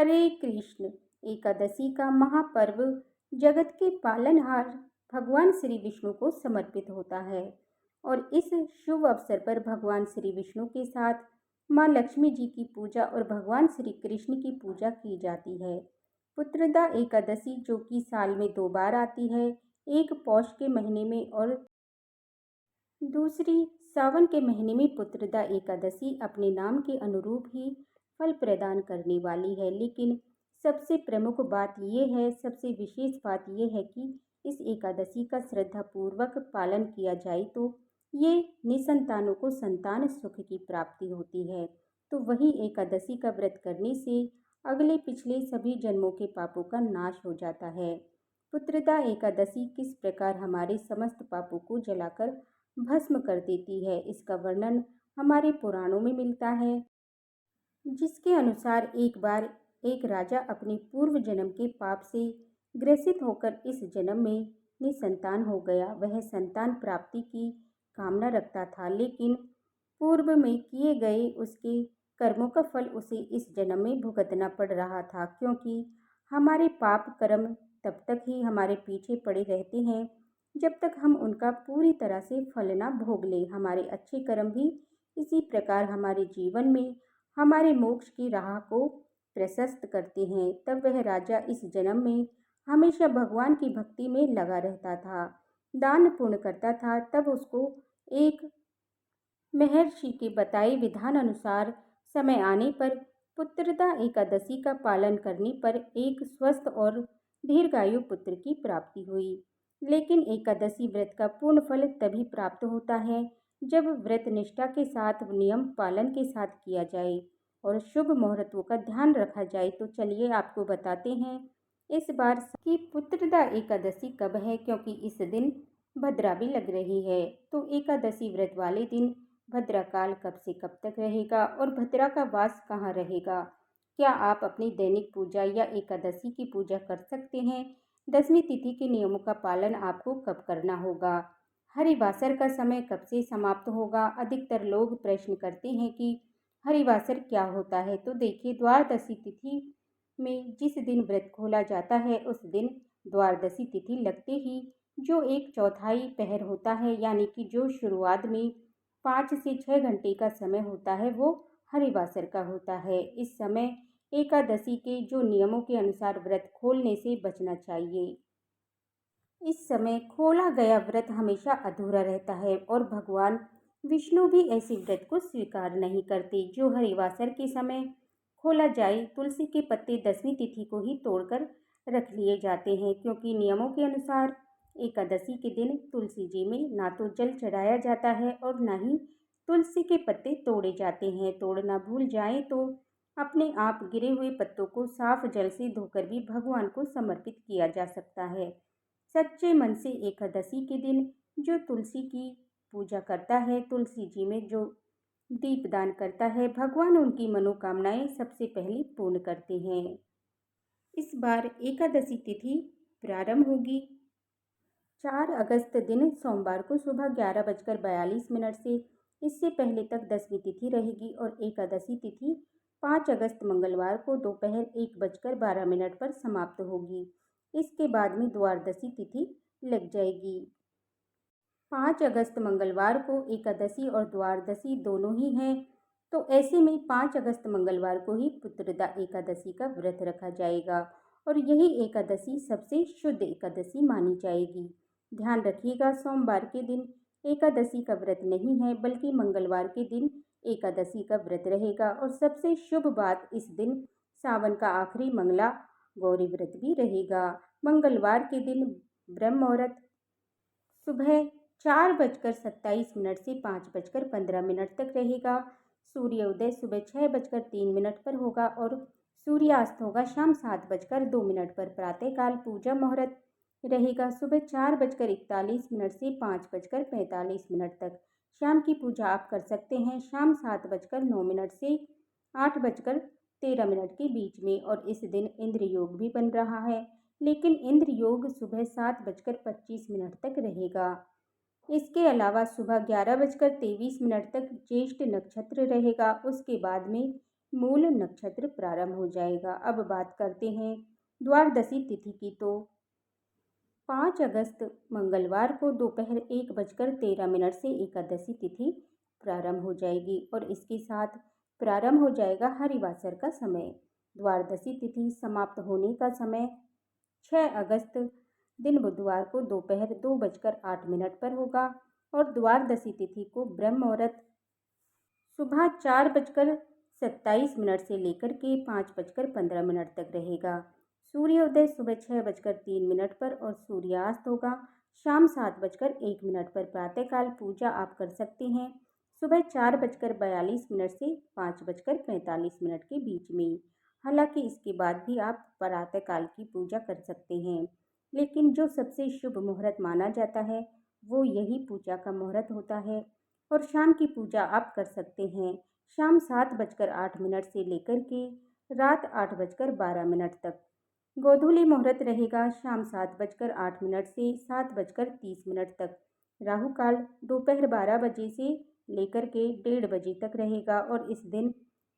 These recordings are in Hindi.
हरे कृष्ण। एकादशी का महापर्व जगत के पालनहार भगवान श्री विष्णु को समर्पित होता है और इस शुभ अवसर पर भगवान श्री विष्णु के साथ माँ लक्ष्मी जी की पूजा और भगवान श्री कृष्ण की पूजा की जाती है। पुत्रदा एकादशी जो कि साल में 2 बार आती है, एक पौष के महीने में और दूसरी सावन के महीने में पुत्रदा एकादशी अपने नाम के अनुरूप ही फल प्रदान करने वाली है। लेकिन सबसे प्रमुख बात यह है, सबसे विशेष बात यह है कि इस एकादशी का श्रद्धापूर्वक पालन किया जाए तो ये निसंतानों को संतान सुख की प्राप्ति होती है। तो वही एकादशी का व्रत करने से अगले पिछले सभी जन्मों के पापों का नाश हो जाता है। पुत्रदा एकादशी किस प्रकार हमारे समस्त पापों को जलाकर भस्म कर देती है, इसका वर्णन हमारे पुराणों में मिलता है, जिसके अनुसार एक बार एक राजा अपने पूर्व जन्म के पाप से ग्रसित होकर इस जन्म में निसंतान हो गया। वह संतान प्राप्ति की कामना रखता था, लेकिन पूर्व में किए गए उसके कर्मों का फल उसे इस जन्म में भुगतना पड़ रहा था, क्योंकि हमारे पाप कर्म तब तक ही हमारे पीछे पड़े रहते हैं जब तक हम उनका पूरी तरह से फल ना भोग लें। हमारे अच्छे कर्म भी इसी प्रकार हमारे जीवन में हमारे मोक्ष की राह को प्रशस्त करते हैं। तब वह राजा इस जन्म में हमेशा भगवान की भक्ति में लगा रहता था, दान पुण्य करता था। तब उसको एक महर्षि के बताए विधान अनुसार समय आने पर पुत्रदा एकादशी का पालन करने पर एक स्वस्थ और दीर्घायु पुत्र की प्राप्ति हुई। लेकिन एकादशी व्रत का पूर्ण फल तभी प्राप्त होता है जब व्रत निष्ठा के साथ नियम पालन के साथ किया जाए और शुभ मुहूर्तों का ध्यान रखा जाए। तो चलिए आपको बताते हैं इस बार की पुत्रदा एकादशी कब है, क्योंकि इस दिन भद्रा भी लग रही है। तो एकादशी व्रत वाले दिन भद्रा काल कब से कब तक रहेगा और भद्रा का वास कहाँ रहेगा? क्या आप अपनी दैनिक पूजा या एकादशी की पूजा कर सकते हैं? 10वीं तिथि के नियमों का पालन आपको कब करना होगा? हरिवासर का समय कब से समाप्त होगा? अधिकतर लोग प्रश्न करते हैं कि हरिवासर क्या होता है। तो देखिए, द्वादशी तिथि में जिस दिन व्रत खोला जाता है उस दिन द्वादशी तिथि लगते ही जो 1/4 पहर होता है, यानी कि जो शुरुआत में 5 से 6 घंटे का समय होता है, वो हरिवासर का होता है। इस समय एकादशी के जो नियमों के अनुसार व्रत खोलने से बचना चाहिए। इस समय खोला गया व्रत हमेशा अधूरा रहता है और भगवान विष्णु भी ऐसे व्रत को स्वीकार नहीं करते। जो हरिवासर के समय खोला जाए, तुलसी के पत्ते 10वीं तिथि को ही तोड़कर रख लिए जाते हैं, क्योंकि नियमों के अनुसार एकादशी के दिन तुलसी जी में ना तो जल चढ़ाया जाता है और ना ही तुलसी के पत्ते तोड़े जाते हैं। तोड़ना भूल जाएं तो अपने आप गिरे हुए पत्तों को साफ जल से धोकर भी भगवान को समर्पित किया जा सकता है। सच्चे मन से एकादशी के दिन जो तुलसी की पूजा करता है, तुलसी जी में जो दीपदान करता है, भगवान उनकी मनोकामनाएं सबसे पहले पूर्ण करते हैं। इस बार एकादशी तिथि प्रारंभ होगी 4 अगस्त दिन सोमवार को सुबह 11:42 से। इससे पहले तक 10वीं तिथि रहेगी और एकादशी तिथि 5 अगस्त मंगलवार को दोपहर 1:12 पर समाप्त होगी। इसके बाद में द्वादशी तिथि लग जाएगी। 5 अगस्त मंगलवार को एकादशी और द्वादशी दोनों ही हैं, तो ऐसे में 5 अगस्त मंगलवार को ही पुत्रदा एकादशी का व्रत रखा जाएगा और यही एकादशी सबसे शुद्ध एकादशी मानी जाएगी। ध्यान रखिएगा, सोमवार के दिन एकादशी का व्रत नहीं है, बल्कि मंगलवार के दिन एकादशी का व्रत रहेगा। और सबसे शुभ बात, इस दिन सावन का आखिरी मंगला गौरी व्रत भी रहेगा। मंगलवार के दिन ब्रह्म मुहूर्त सुबह 4:27 से 5:15 तक रहेगा। सूर्योदय सुबह 6:03 पर होगा और सूर्यास्त होगा शाम 7:02 पर। प्रातःकाल पूजा मुहूर्त रहेगा सुबह 4:41 से 5:45 तक। शाम की पूजा आप कर सकते हैं शाम 7:09 से 8:13 के बीच में। और इस दिन इंद्र योग भी बन रहा है, लेकिन इंद्र योग सुबह 7:25 तक रहेगा। इसके अलावा सुबह 11:23 तक ज्येष्ठ नक्षत्र रहेगा। उसके बाद में मूल नक्षत्र प्रारंभ हो जाएगा। अब बात करते हैं द्वादशी तिथि की। तो 5 अगस्त मंगलवार को दोपहर 1:13 से एकादशी तिथि प्रारंभ हो जाएगी और इसके साथ प्रारंभ हो जाएगा हरिवासर का समय। द्वादशी तिथि समाप्त होने का समय 6 अगस्त दिन बुधवार को दोपहर 2:08 पर होगा और द्वादशी तिथि को ब्रह्म मुहूर्त सुबह 4:27 से लेकर के 5:15 तक रहेगा। सूर्योदय सुबह 6:03 पर और सूर्यास्त होगा शाम 7:01 पर। प्रातःकाल पूजा आप कर सकते हैं सुबह 4:42 से 5:45 के बीच में। हालांकि इसके बाद भी आप प्रातःकाल की पूजा कर सकते हैं, लेकिन जो सबसे शुभ मुहूर्त माना जाता है वो यही पूजा का मुहूर्त होता है। और शाम की पूजा आप कर सकते हैं शाम 7:08 से लेकर के रात 8:12 तक। गोधूली मुहूर्त रहेगा शाम 7:08 से 7:30 तक। राहु काल दोपहर 12 बजे से लेकर के 1:30 बजे तक रहेगा और इस दिन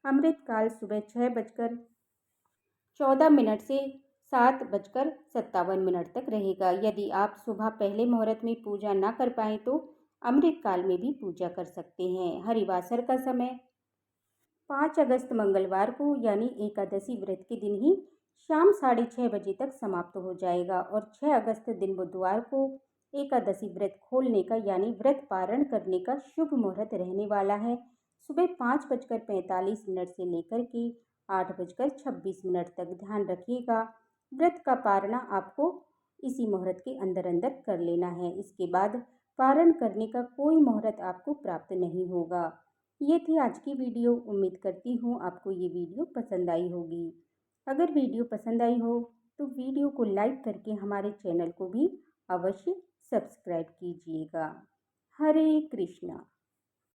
अमृत काल सुबह 6:14 से 7:57 तक रहेगा। यदि आप सुबह पहले मुहूर्त में पूजा ना कर पाएँ तो अमृत काल में भी पूजा कर सकते हैं। हरिवासर का समय 5 अगस्त मंगलवार को यानी एकादशी व्रत के दिन ही शाम 6:30 बजे तक समाप्त हो जाएगा और 6 अगस्त दिन बुधवार को एकादशी व्रत खोलने का यानी व्रत पारण करने का शुभ मुहूर्त रहने वाला है सुबह 5:45 से लेकर के 8:26 तक। ध्यान रखिएगा, व्रत का पारणा आपको इसी मुहूर्त के अंदर अंदर कर लेना है। इसके बाद पारण करने का कोई मुहूर्त आपको प्राप्त नहीं होगा। ये थी आज की वीडियो। उम्मीद करती हूँ आपको ये वीडियो पसंद आई होगी। अगर वीडियो पसंद आई हो तो वीडियो को लाइक करके हमारे चैनल को भी अवश्य सब्सक्राइब कीजिएगा। हरे कृष्णा।